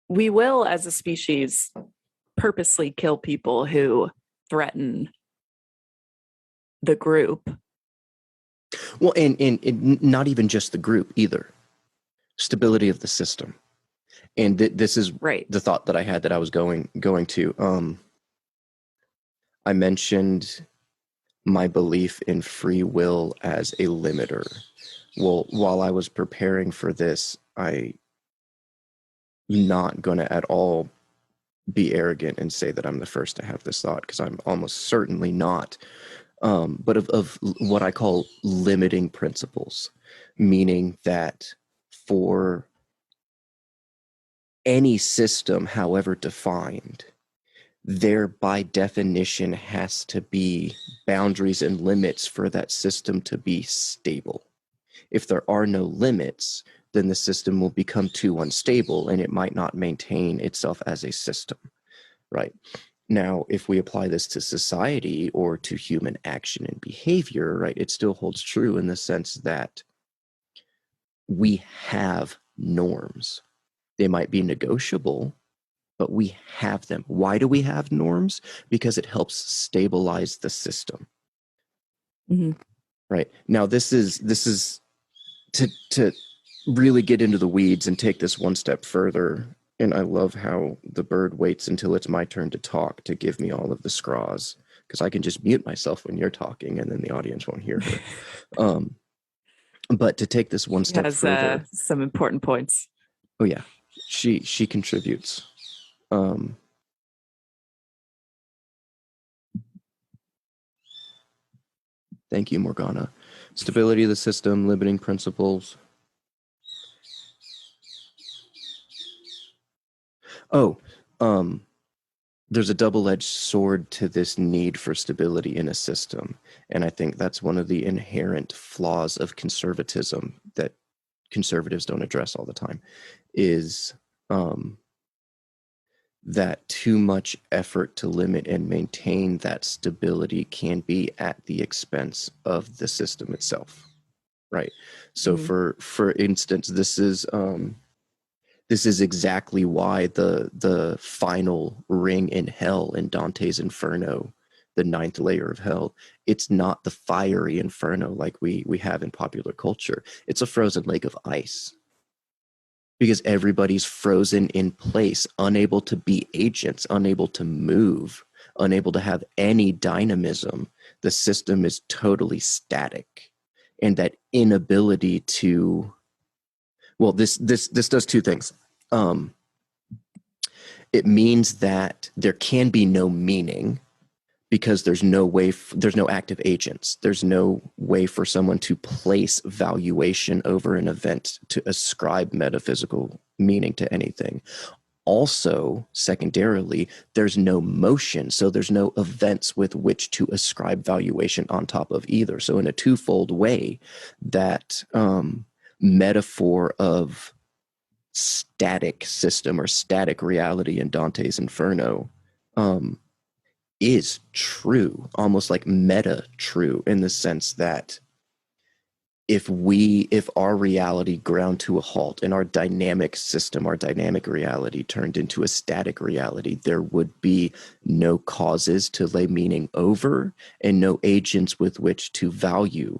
we will, as a species, purposely kill people who threaten the group. Well, and not even just the group either. Stability of the system. And this is right. The thought that I had that I was going to. I mentioned my belief in free will as a limiter. Well, while I was preparing for this, I'm not going to at all be arrogant and say that I'm the first to have this thought, because I'm almost certainly not. But of what I call limiting principles, meaning that for any system, however defined, there by definition has to be boundaries and limits for that system to be stable. If there are no limits, then the system will become too unstable and it might not maintain itself as a system, right? Now, if we apply this to society or to human action and behavior, right, it still holds true in the sense that we have norms. They might be negotiable, but we have them. Why do we have norms? Because it helps stabilize the system. Mm-hmm. Right. Now, this is to really get into the weeds and take this one step further. And I love how the bird waits until it's my turn to talk to give me all of the scraws, because I can just mute myself when you're talking and then the audience won't hear her. But to take this one step further, some important points. Oh yeah, she contributes. Thank you, Morgana. Stability of the system, limiting principles. There's a double-edged sword to this need for stability in a system. And I think that's one of the inherent flaws of conservatism that conservatives don't address all the time, is that too much effort to limit and maintain that stability can be at the expense of the system itself, right? So for instance, this is exactly why the final ring in hell in Dante's Inferno, the ninth layer of hell, it's not the fiery inferno like we have in popular culture. It's a frozen lake of ice, because everybody's frozen in place, unable to be agents, unable to move, unable to have any dynamism. The system is totally static. And that inability to, well, this does two things. It means that there can be no meaning, because there's no way, there's no active agents. There's no way for someone to place valuation over an event to ascribe metaphysical meaning to anything. Also, secondarily, there's no motion, so there's no events with which to ascribe valuation on top of either. So in a twofold way, that metaphor of static system or static reality in Dante's Inferno is true, almost like meta true, in the sense that if our reality ground to a halt and our dynamic system, our dynamic reality turned into a static reality, there would be no causes to lay meaning over and no agents with which to value